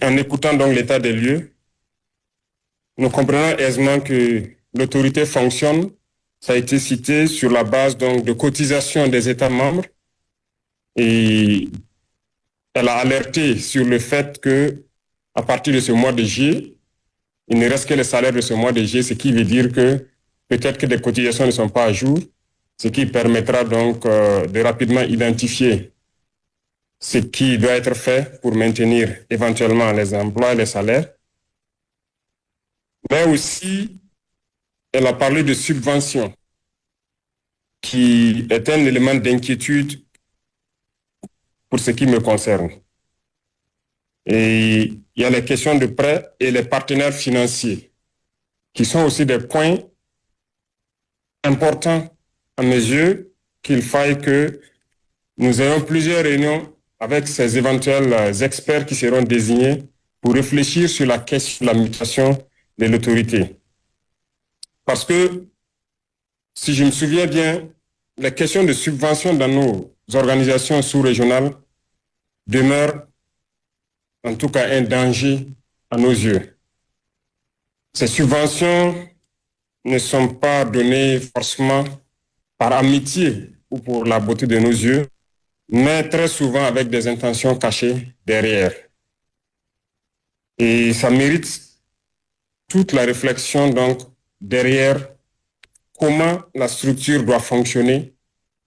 en écoutant donc l'état des lieux, nous comprenons aisément que l'autorité fonctionne, ça a été cité, sur la base donc de cotisations des États membres, et elle a alerté sur le fait que à partir de ce mois de juillet, il ne reste que le salaire de ce mois de juillet, ce qui veut dire que peut-être que des cotisations ne sont pas à jour, ce qui permettra donc de rapidement identifier ce qui doit être fait pour maintenir éventuellement les emplois et les salaires. Mais aussi, elle a parlé de subventions, qui est un élément d'inquiétude pour ce qui me concerne. Et il y a les questions de prêts et les partenaires financiers, qui sont aussi des points importants à mes yeux, qu'il faille que nous ayons plusieurs réunions avec ces éventuels experts qui seront désignés pour réfléchir sur la question de la mutation de l'autorité. Parce que, si je me souviens bien, les questions de subvention dans nos organisations sous-régionales demeurent en tout cas un danger à nos yeux. Ces subventions ne sont pas données forcément par amitié ou pour la beauté de nos yeux, mais très souvent avec des intentions cachées derrière. Et ça mérite toute la réflexion donc derrière comment la structure doit fonctionner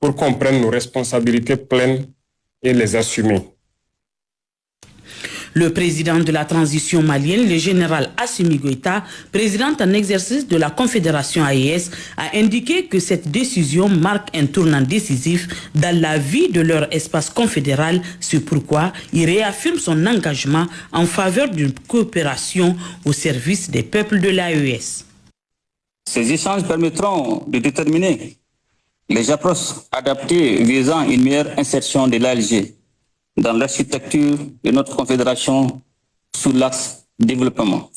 pour qu'on prenne nos responsabilités pleines et les assumer. Le président de la transition malienne, le général Assimi Goïta, président en exercice de la Confédération AES, a indiqué que cette décision marque un tournant décisif dans la vie de leur espace confédéral. C'est pourquoi il réaffirme son engagement en faveur d'une coopération au service des peuples de l'AES. Ces échanges permettront de déterminer les approches adaptées visant une meilleure insertion de l'ALG dans l'architecture de notre confédération sous l'axe développement.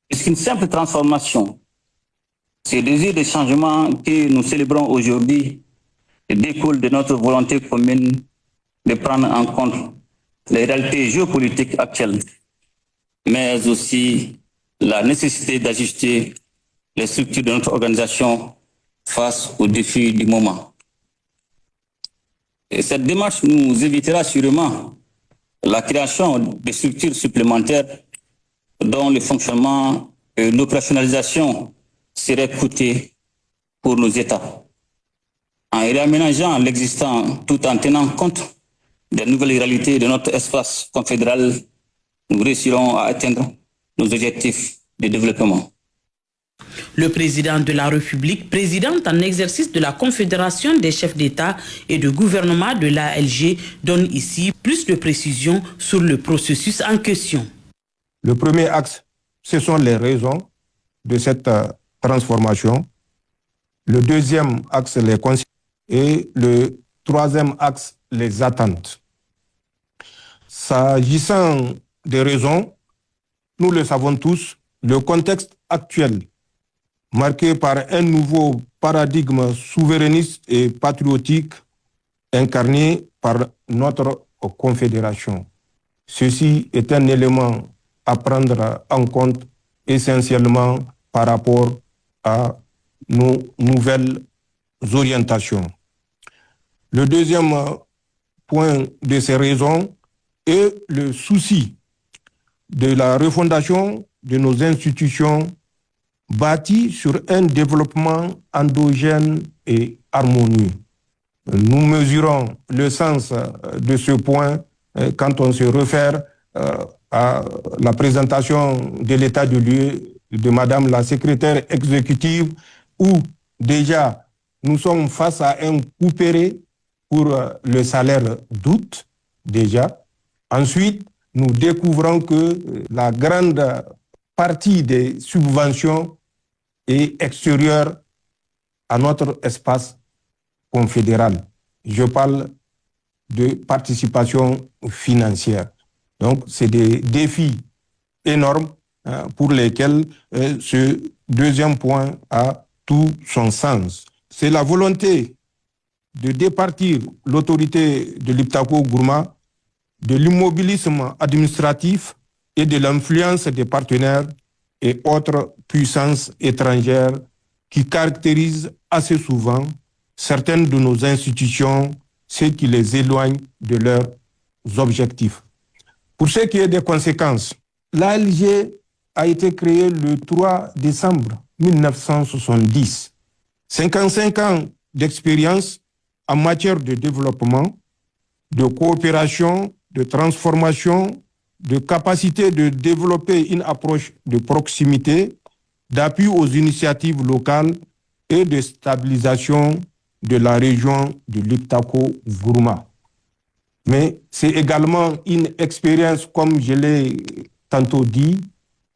Puisqu'une simple transformation, ce désir de changement que nous célébrons aujourd'hui découle de notre volonté commune de prendre en compte les réalités géopolitiques actuelles, mais aussi la nécessité d'ajuster les structures de notre organisation face aux défis du moment. Et cette démarche nous évitera sûrement la création de structures supplémentaires dont le fonctionnement et l'opérationnalisation seraient coûteux pour nos États. En réaménageant l'existant tout en tenant compte des nouvelles réalités de notre espace confédéral, nous réussirons à atteindre nos objectifs de développement. Le président de la République, président en exercice de la Confédération des chefs d'État et de gouvernement de l'ALG, donne ici plus de précisions sur le processus en question. Le premier axe, ce sont les raisons de cette transformation. Le deuxième axe, les conséquences. Et le troisième axe, les attentes. S'agissant des raisons, nous le savons tous, le contexte actuel, marqué par un nouveau paradigme souverainiste et patriotique incarné par notre confédération. Ceci est un élément à prendre en compte essentiellement par rapport à nos nouvelles orientations. Le deuxième point de ces raisons est le souci de la refondation de nos institutions bâties sur un développement endogène et harmonieux. Nous mesurons le sens de ce point quand on se réfère à la présentation de l'état de lieu de Madame la secrétaire exécutive, où déjà nous sommes face à un couperet pour le salaire d'août, déjà. Ensuite, nous découvrons que la grande partie des subventions est extérieure à notre espace confédéral. Je parle de participation financière. Donc, c'est des défis énormes pour lesquels ce deuxième point a tout son sens. C'est la volonté de départir l'autorité de l'IPTACO Gourma de l'immobilisme administratif et de l'influence des partenaires et autres puissances étrangères qui caractérisent assez souvent certaines de nos institutions, ce qui les éloigne de leurs objectifs. Pour ce qui est des conséquences, l'ALG a été créée le 3 décembre 1970. 55 ans d'expérience en matière de développement, de coopération, de transformation, de capacité de développer une approche de proximité, d'appui aux initiatives locales et de stabilisation de la région de l'Iptako-Gourma. Mais c'est également une expérience, comme je l'ai tantôt dit,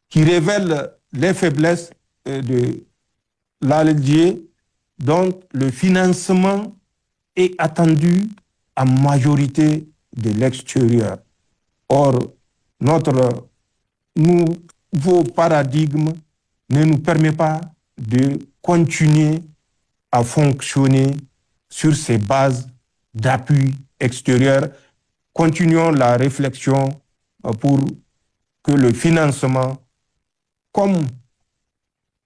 qui révèle les faiblesses de l'ALG, dont le financement est attendu en majorité de l'extérieur. Or, notre nouveau paradigme ne nous permet pas de continuer à fonctionner sur ces bases d'appui extérieur. Continuons la réflexion pour que le financement, comme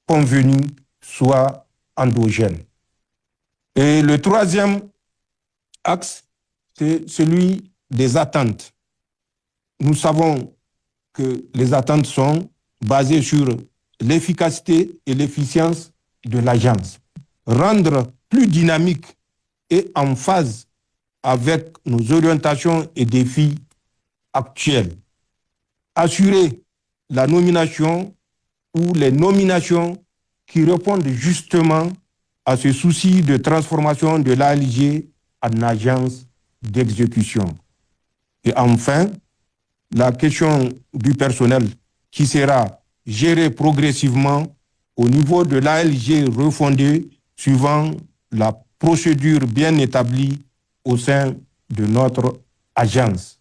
convenu, soit endogène. Et le troisième axe, c'est celui des attentes. Nous savons que les attentes sont basées sur l'efficacité et l'efficience de l'agence. Rendre plus dynamique et en phase avec nos orientations et défis actuels. Assurer la nomination ou les nominations qui répondent justement à ce souci de transformation de l'ALG en agence d'exécution. Et enfin, la question du personnel qui sera gérée progressivement au niveau de l'ALG refondée suivant la procédure bien établie au sein de notre agence.